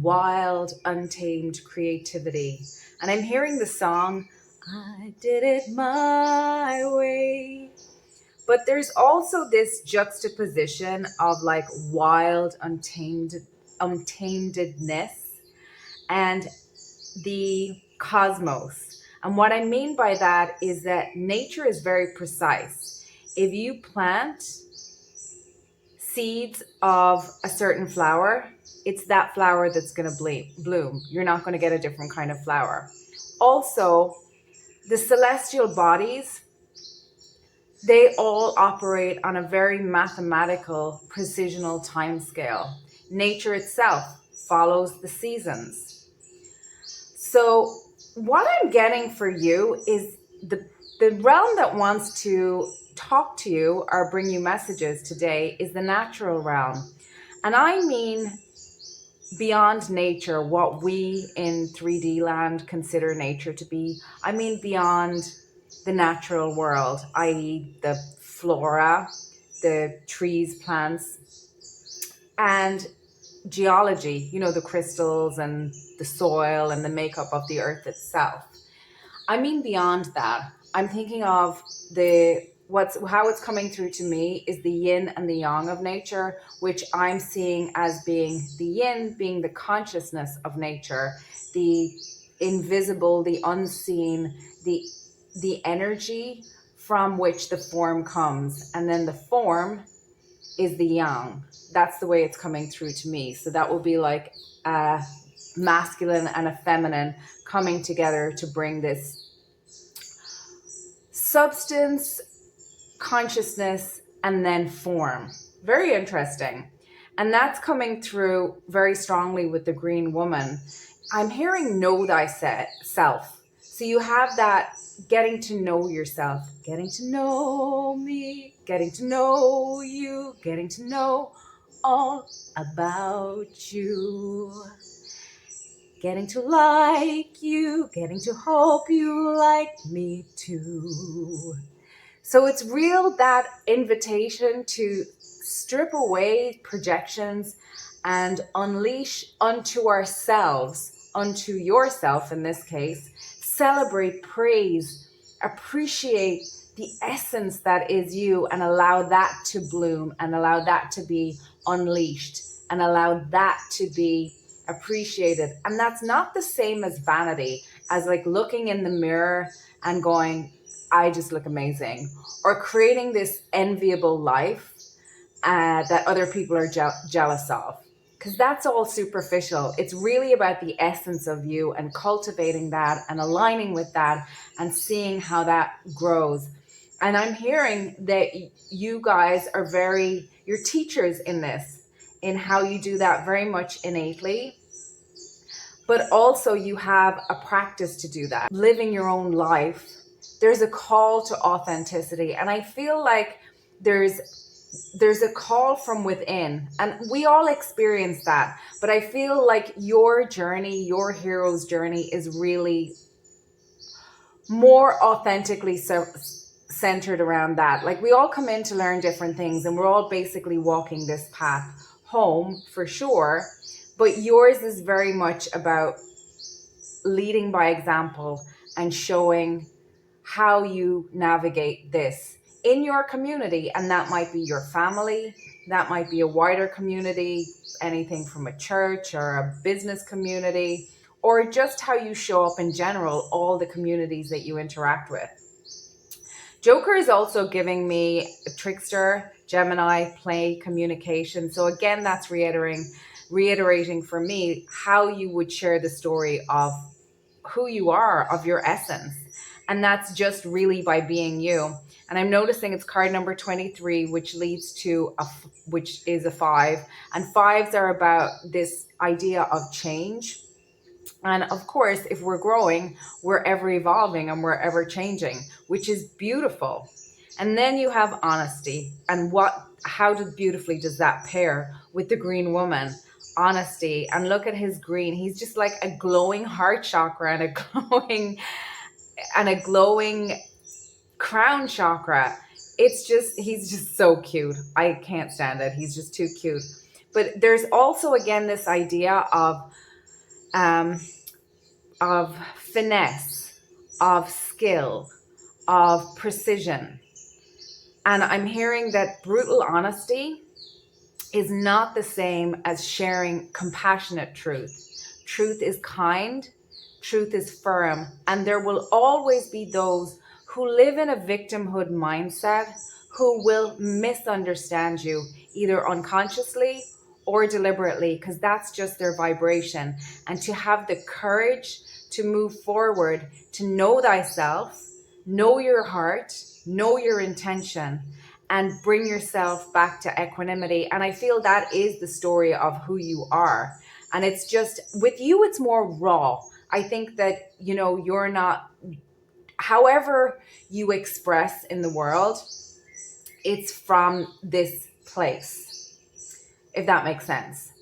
wild, untamed creativity. And I'm hearing the song, I did it my way. But there's also this juxtaposition of like wild, untamedness and the cosmos. And what I mean by that is that nature is very precise. If you plant seeds of a certain flower, it's that flower that's going to bloom. You're not going to get a different kind of flower. Also, the celestial bodies, they all operate on a very mathematical, precisional time scale. Nature itself follows the seasons. So what I'm getting for you is the realm that wants to talk to you or bring you messages today is the natural realm. And I mean beyond nature, what we in 3D land consider nature to be. I mean beyond the natural world, i.e. the flora, the trees, plants, and geology, you know, the crystals and the soil and the makeup of the earth itself. I mean beyond that. I'm thinking of how it's coming through to me is the yin and the yang of nature, which I'm seeing as being the yin being the consciousness of nature, the invisible, the unseen, the energy from which the form comes, and then the form is the yang. That's the way it's coming through to me. So that will be like a masculine and a feminine coming together to bring this substance, consciousness, and then form. Very interesting. And that's coming through very strongly with the green woman. I'm hearing know thyself. So you have that getting to know yourself, getting to know me, getting to know you, getting to know all about you. Getting to like you, getting to hope you like me too. So it's real, that invitation to strip away projections and unleash unto ourselves, unto yourself in this case, celebrate, praise, appreciate the essence that is you, and allow that to bloom and allow that to be unleashed and allow that to be appreciated. And that's not the same as vanity, as like looking in the mirror and going, I just look amazing, or creating this enviable life that other people are jealous of, because that's all superficial. It's really about the essence of you and cultivating that and aligning with that and seeing how that grows. And I'm hearing that you guys are you're teachers in this, in how you do that very much innately. But also you have a practice to do that, living your own life. There's a call to authenticity. And I feel like there's a call from within, and we all experience that. But I feel like your journey, your hero's journey, is really more authentically centered around that. Like, we all come in to learn different things, and we're all basically walking this path home for sure. But yours is very much about leading by example and showing how you navigate this in your community. And that might be your family, that might be a wider community, anything from a church or a business community, or just how you show up in general, all the communities that you interact with. Joker is also giving me trickster, Gemini, play, communication. So again, that's reiterating for me how you would share the story of who you are, of your essence. And that's just really by being you. And I'm noticing it's card number 23, which leads to which is a 5. And 5s are about this idea of change. And of course, if we're growing, we're ever evolving and we're ever changing, which is beautiful. And then you have honesty. And how beautifully does that pair with the green woman? Honesty. And look at his green. He's just like a glowing heart chakra and a glowing crown chakra. he's just so cute. I can't stand it. He's just too cute. But there's also, again, this idea um, of finesse, of skill, of precision. And I'm hearing that brutal honesty is not the same as sharing compassionate truth. Truth is kind, truth is firm, and there will always be those who live in a victimhood mindset who will misunderstand you, either unconsciously or deliberately, because that's just their vibration. And to have the courage to move forward, to know thyself, know your heart, know your intention, and bring yourself back to equanimity. And I feel that is the story of who you are. And it's just, with you, it's more raw. I think that, you're not, however you express in the world, it's from this place, if that makes sense.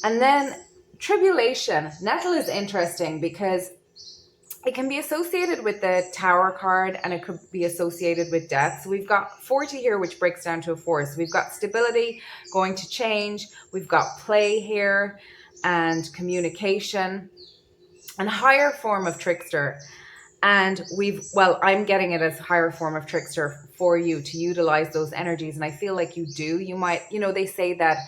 And then tribulation. Nettle is interesting because it can be associated with the Tower card, and it could be associated with death. So we've got 40 here, which breaks down to a 4. So we've got stability, going to change. We've got play here and communication and higher form of trickster. And I'm getting it as higher form of trickster for you to utilize those energies. And I feel like you do. You might, they say that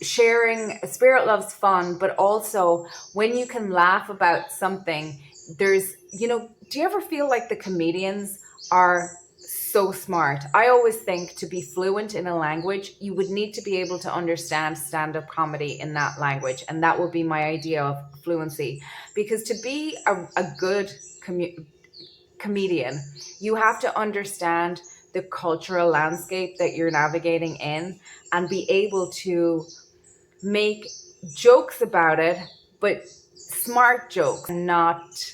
sharing, spirit loves fun, but also when you can laugh about something, there's, do you ever feel like the comedians are so smart? I always think to be fluent in a language, you would need to be able to understand stand-up comedy in that language. And that would be my idea of fluency, because to be a good comedian, you have to understand the cultural landscape that you're navigating in and be able to make jokes about it, but smart jokes, not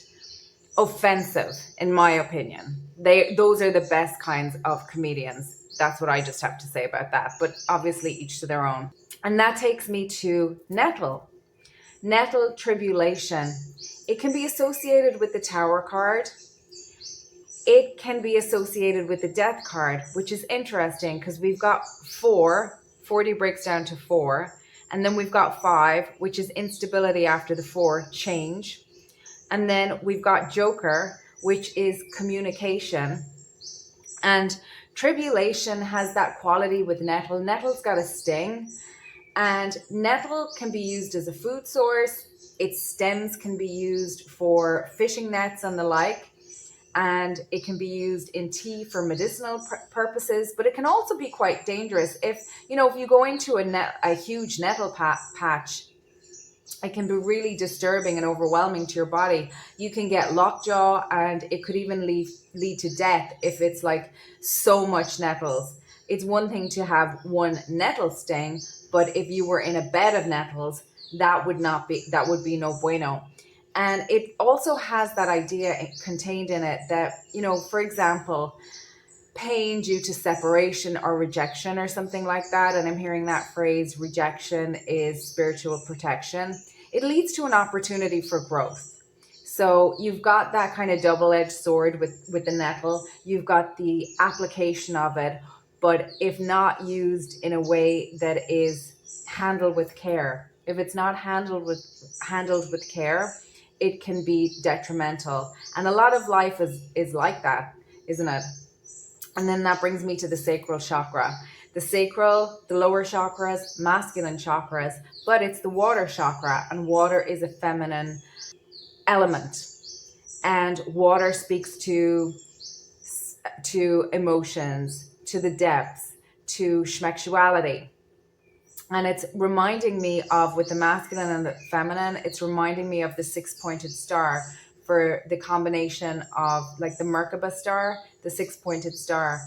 offensive, in my opinion. Those are the best kinds of comedians. That's what I just have to say about that. But obviously each to their own. And that takes me to nettle. Nettle, tribulation. It can be associated with the Tower card. It can be associated with the Death card, which is interesting because we've got 4. 40 breaks down to 4. And then we've got 5, which is instability after the 4, change. And then we've got Joker, which is communication. And tribulation has that quality with nettle. Nettle's got a sting. And nettle can be used as a food source. Its stems can be used for fishing nets and the like. And it can be used in tea for medicinal purposes, but it can also be quite dangerous. If you go into a huge nettle patch, it can be really disturbing and overwhelming to your body. You can get lockjaw, and it could even lead to death if it's like so much nettles. It's one thing to have one nettle sting, but if you were in a bed of nettles, that would be no bueno. And it also has that idea contained in it that, for example, pain due to separation or rejection or something like that. And I'm hearing that phrase, rejection is spiritual protection. It leads to an opportunity for growth. So you've got that kind of double-edged sword with the nettle. You've got the application of it, but if not used in a way that is handled with care, if it's not handled with care, it can be detrimental. And a lot of life is like that, isn't it? And then that brings me to the sacral chakra. The sacral, the lower chakras, masculine chakras, but it's the water chakra, and water is a feminine element. And water speaks to emotions, to the depths, to schmexuality. And it's reminding me of, with the masculine and the feminine, it's reminding me of the 6-pointed star, for the combination of like the Merkaba star, the 6-pointed star.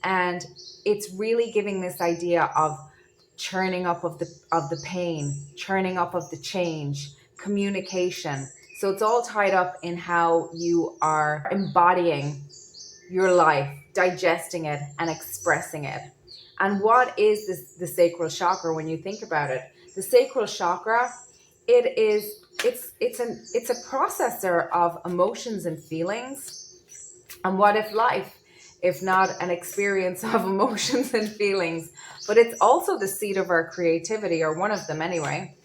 And it's really giving this idea of churning up of the pain, churning up of the change, communication. So it's all tied up in how you are embodying your life, digesting it and expressing it. And what is this, the sacral chakra, when you think about it? The sacral chakra, it's a processor of emotions and feelings. And what if life if not an experience of emotions and feelings, but it's also the seat of our creativity, or one of them anyway.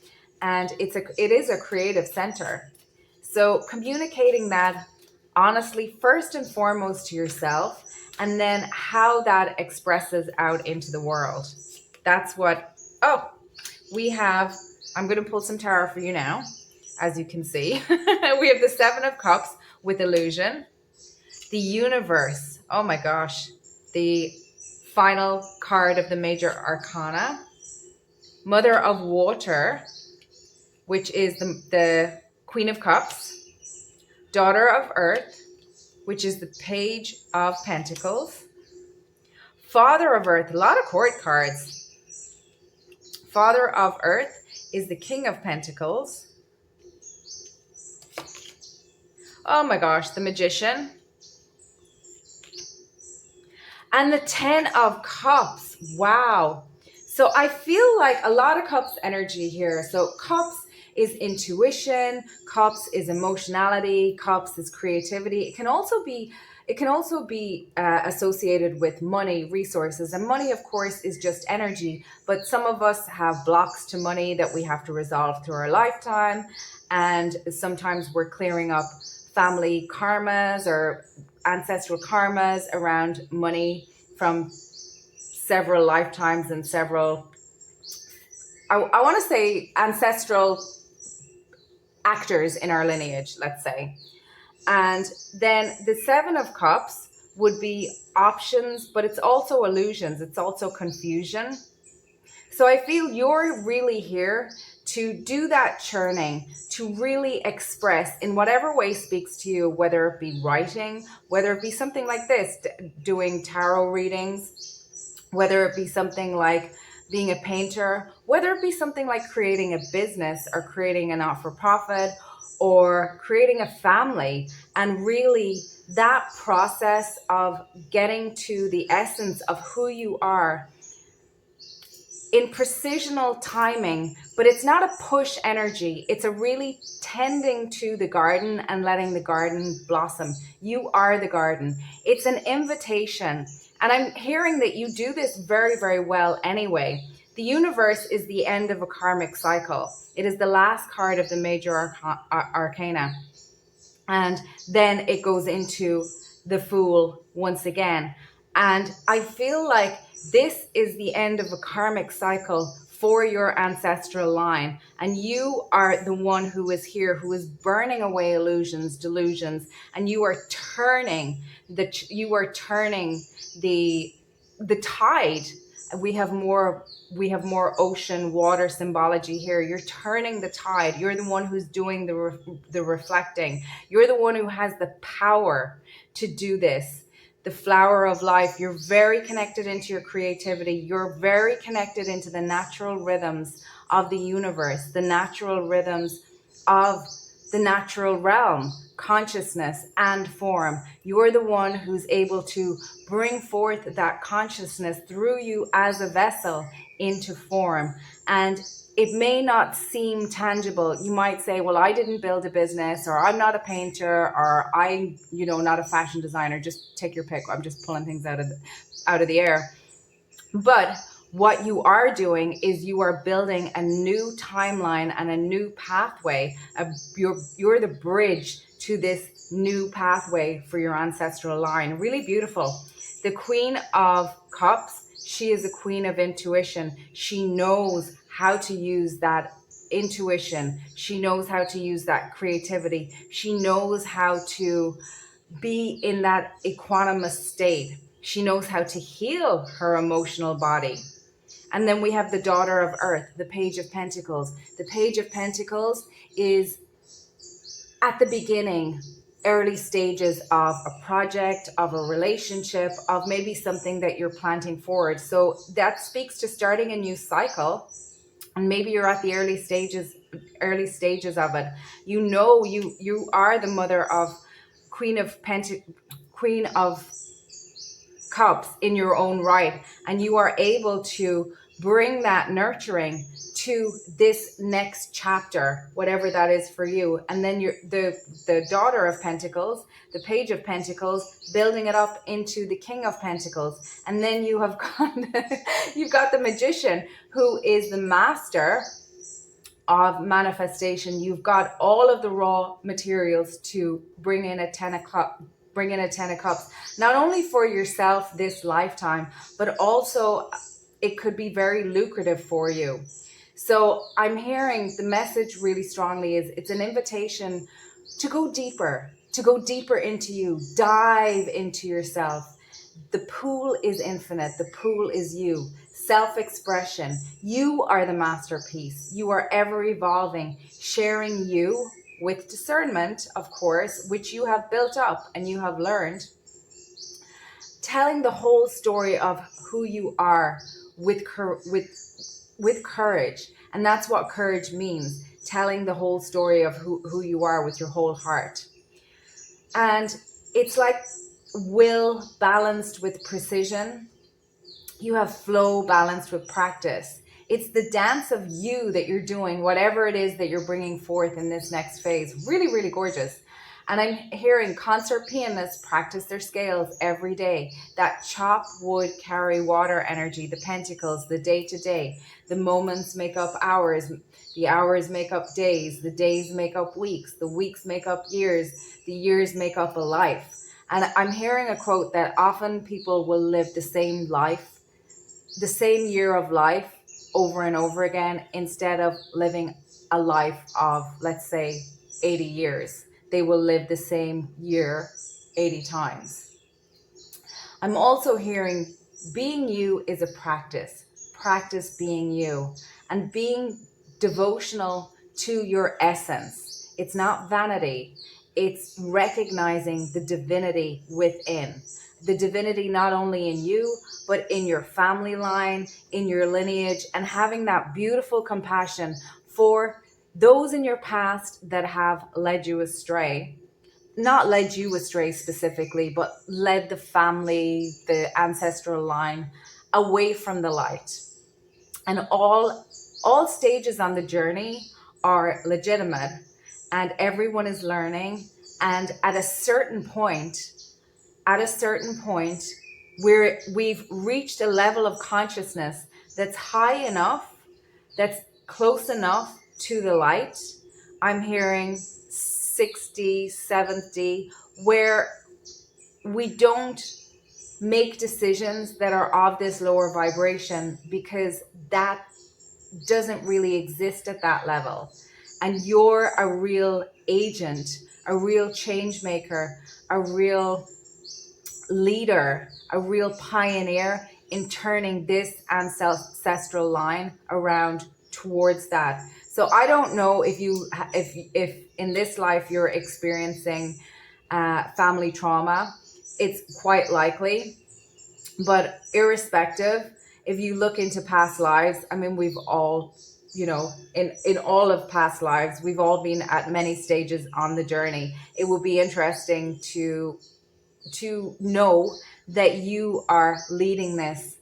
And it is a creative center. So communicating that honestly, first and foremost to yourself, and then how that expresses out into the world. That's what, oh, we have, I'm going to pull some tarot for you now, as you can see. We have the Seven of Cups with illusion, the universe, oh my gosh, the final card of the major arcana, Mother of Water, which is the Queen of Cups, Daughter of Earth, which is the Page of Pentacles, Father of Earth, a lot of court cards. Father of Earth is the King of Pentacles. Oh my gosh, the Magician. And the Ten of Cups. Wow. So I feel like a lot of Cups energy here. So Cups is intuition, Cups is emotionality, Cups is creativity. It can also be associated with money, resources, and money, of course, is just energy. But some of us have blocks to money that we have to resolve through our lifetime, and sometimes we're clearing up family karmas or ancestral karmas around money from several lifetimes and several, I want to say, ancestral actors in our lineage, let's say. And then the Seven of Cups would be options, but it's also illusions. It's also confusion. So I feel you're really here to do that churning, to really express in whatever way speaks to you, whether it be writing, whether it be something like this, doing tarot readings, whether it be something like being a painter, whether it be something like creating a business or creating a not-for-profit or creating a family. And really that process of getting to the essence of who you are in precisional timing, but it's not a push energy. It's a really tending to the garden and letting the garden blossom. You are the garden. It's an invitation. And I'm hearing that you do this very, very well anyway. The universe is the end of a karmic cycle. It is the last card of the major arcana. And then it goes into the Fool once again. And I feel like this is the end of a karmic cycle for your ancestral line. And you are the one who is here, who is burning away illusions, delusions, and you are turning the tide. We have more ocean water symbology here. You're turning the tide. You're the one who's doing the reflecting. You're the one who has the power to do this. The flower of life. You're very connected into your creativity. You're very connected into the natural rhythms of the universe, the natural rhythms of the natural realm, consciousness and form. You're the one who's able to bring forth that consciousness through you as a vessel into form. And it may not seem tangible. You might say, well, I didn't build a business, or I'm not a painter, or I'm, not a fashion designer. Just take your pick. I'm just pulling things out of the air. But what you are doing is you are building a new timeline and a new pathway. You're the bridge to this new pathway for your ancestral line. Really beautiful. The Queen of Cups, she is a queen of intuition. She knows how to use that intuition. She knows how to use that creativity. She knows how to be in that equanimous state. She knows how to heal her emotional body. And then we have the Daughter of Earth, the Page of Pentacles. The Page of Pentacles is at the beginning, early stages of a project, of a relationship, of maybe something that you're planting forward. So that speaks to starting a new cycle. And maybe you're at the early stages of it. You are the mother of Queen of Cups in your own right, and you are able to bring that nurturing to this next chapter, whatever that is for you. And then you're the Daughter of Pentacles, the Page of Pentacles, building it up into the King of Pentacles. And then you have got you've got the Magician, who is the master of manifestation. You've got all of the raw materials to bring in a 10 of Cups, not only for yourself this lifetime, but also it could be very lucrative for you. So I'm hearing the message really strongly is it's an invitation to go deeper into you, dive into yourself. The pool is infinite. The pool is you. Self-expression. You are the masterpiece. You are ever evolving, sharing you with discernment, of course, which you have built up and you have learned. Telling the whole story of who you are with courage. And that's what courage means. Telling the whole story of who you are with your whole heart. And it's like will balanced with precision. You have flow balanced with practice. It's the dance of you that you're doing, whatever it is that you're bringing forth in this next phase. Really, really gorgeous. And I'm hearing concert pianists practice their scales every day. That chop wood, carry water energy, the pentacles, the day-to-day. The moments make up hours. The hours make up days. The days make up weeks. The weeks make up years. The years make up a life. And I'm hearing a quote that often people will live the same life, the same year of life over and over again, instead of living a life of, let's say, 80 years. They will live the same year 80 times. I'm also hearing being you is a practice. Practice being you and being devotional to your essence. It's not vanity. It's recognizing the divinity within. The divinity not only in you, but in your family line, in your lineage, and having that beautiful compassion for those in your past that have led you astray. Not led you astray specifically, but led the family, the ancestral line away from the light. And all stages on the journey are legitimate, and everyone is learning. And at a certain point, where we've reached a level of consciousness that's high enough, that's close enough to the light. I'm hearing 60, 70, where we don't make decisions that are of this lower vibration, because that doesn't really exist at that level. And you're a real agent, a real change maker, a real leader, a real pioneer in turning this ancestral line around towards that. So I don't know if in this life you're experiencing family trauma. It's quite likely, but irrespective, if you look into past lives, I mean, we've all, in all of past lives, we've all been at many stages on the journey. It will be interesting to know that you are leading this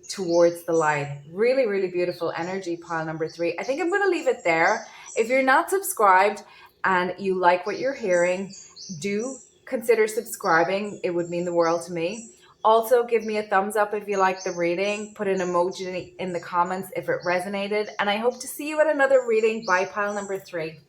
towards the light. Really, really beautiful energy, pile number 3. I think I'm going to leave it there. If you're not subscribed and you like what you're hearing, do consider subscribing. It would mean the world to me. Also, give me a thumbs up if you like the reading. Put an emoji in the comments if it resonated. And I hope to see you at another reading. Bye, pile number 3.